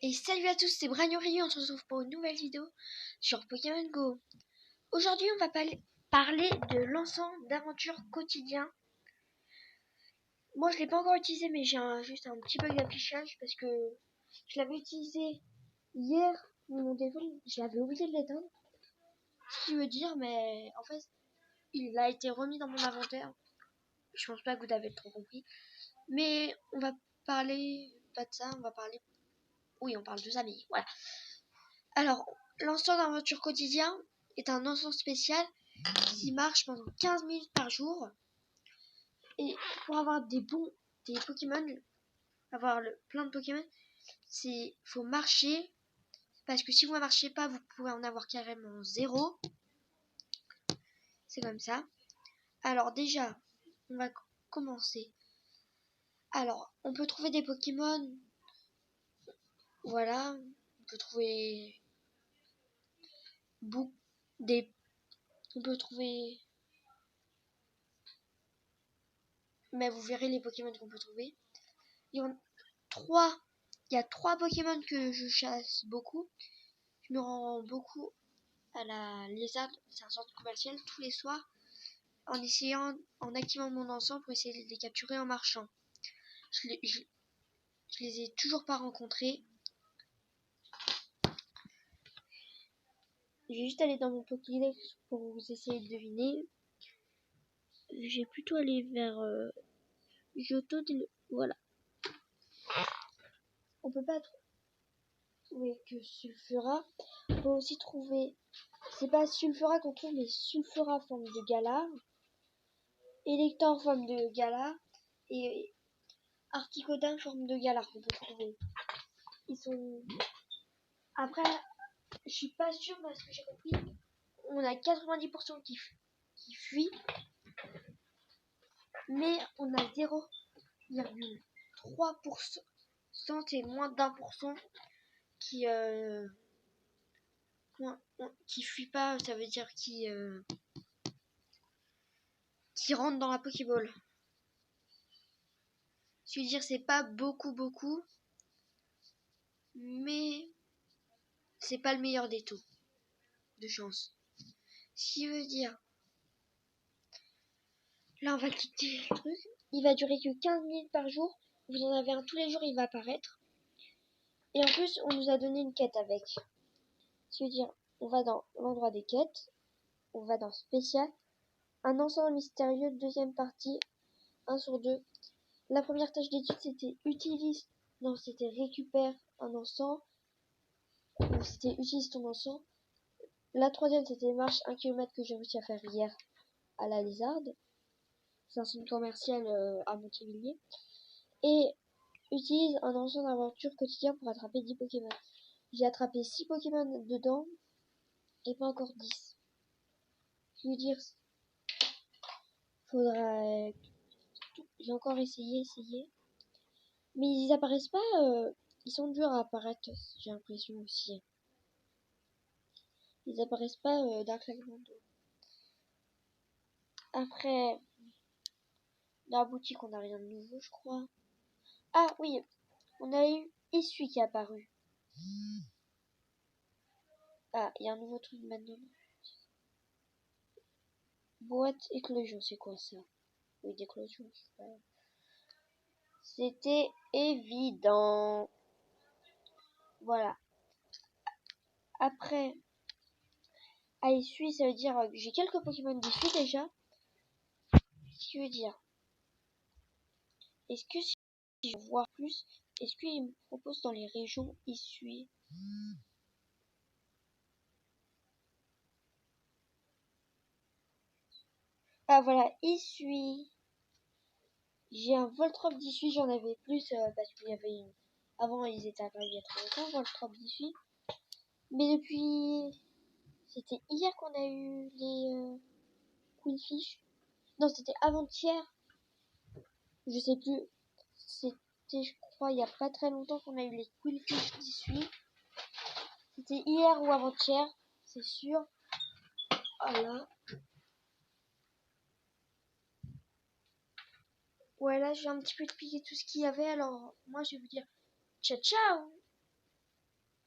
Et salut à tous, c'est Bragnorio, on se retrouve pour une nouvelle vidéo sur Pokémon Go. Aujourd'hui, on va parler de l'ensemble d'aventures quotidiens. Moi, je ne l'ai pas encore utilisé, mais j'ai juste un petit bug d'affichage parce que je l'avais utilisé hier, mais mon téléphone, j'avais oublié de l'éteindre. Ce qui veut dire, mais en fait, il a été remis dans mon inventaire. Je pense pas que vous avez trop compris. Mais on va parler pas de ça, on va parler... Oui, on parle de ça, mais voilà. Alors, l'ensemble d'aventure quotidien est un ensemble spécial qui marche pendant 15 minutes par jour. Et pour avoir des Pokémon, plein de Pokémon, faut marcher. Parce que si vous ne marchez pas, vous pouvez en avoir carrément 0. C'est comme ça. Alors déjà, on va commencer. Alors, on peut trouver des Pokémon. Voilà. On peut trouver on peut trouver... Mais vous verrez les Pokémon qu'on peut trouver. Il y a 3 Pokémon que je chasse beaucoup. Je me rends beaucoup à la lézarde, c'est un centre commercial, tous les soirs, en activant mon ensemble pour essayer de les capturer en marchant. Je les ai toujours pas rencontrés. Je vais juste aller dans mon Pokédex pour vous essayer de deviner. J'ai plutôt allé vers Johto, voilà. On peut pas trouver que Sulfura. On peut aussi trouver, c'est pas Sulfura qu'on trouve, mais Sulfura forme de Galar, Elector forme de Galar et Articodin forme de Galar qu'on peut trouver. Ils sont... Après, je suis pas sûre parce que j'ai compris. On a 90% qui fuient, mais on a 0,3% et moins d'1% qui fuient pas. Ça veut dire qui rentrent dans la Pokéball. Je veux dire, c'est pas beaucoup, mais c'est pas le meilleur des taux de chance. Ce qui veut dire, là on va quitter le truc. Il va durer que 15 minutes par jour. Vous en avez un tous les jours, il va apparaître. Et en plus, on nous a donné une quête avec. Ce qui veut dire, on va dans l'endroit des quêtes. On va dans spécial. Un ensemble mystérieux, deuxième partie, 1 sur 2. La première tâche d'étude, c'était c'était récupère un encens. C'était utilise ton encens. La troisième, c'était marche 1 km que j'ai réussi à faire hier à la lézarde. C'est un centre commercial à Montévilliers. Et utilise un ensemble d'aventure quotidien pour attraper 10 Pokémon. J'ai attrapé 6 Pokémon dedans et pas encore 10. Je veux dire, faudra... J'ai encore essayé. Mais ils apparaissent pas... Ils sont durs à apparaître, j'ai l'impression aussi. Ils apparaissent pas d'un claquement de... Après, dans la boutique, on n'a rien de nouveau, je crois. Ah oui, on a eu Essuie qui est apparu. Ah, il y a un nouveau truc maintenant. Boîte éclosion, c'est quoi ça? Oui, d'éclosion, je sais pas. C'était évident. Voilà. Après, à Essuie, ça veut dire que j'ai quelques Pokémon d'Essuie déjà. Ce qui veut dire, est-ce que si je veux voir plus, est-ce qu'il me propose dans les régions Essuie? Ah voilà, Essuie. J'ai un Voltron d'Essuie, j'en avais plus parce qu'il y avait une... Avant, ils étaient apparus il y a très longtemps, Voltron d'Essuie. Mais depuis... C'était hier qu'on a eu les Quillfish. Non, c'était avant-hier. Je sais plus. C'était, je crois, il y a pas très longtemps qu'on a eu les Quillfish d'Essuie. C'était hier ou avant-hier, c'est sûr. Voilà. Voilà, je vais un petit peu expliquer tout ce qu'il y avait. Alors, moi, je vais vous dire ciao ciao.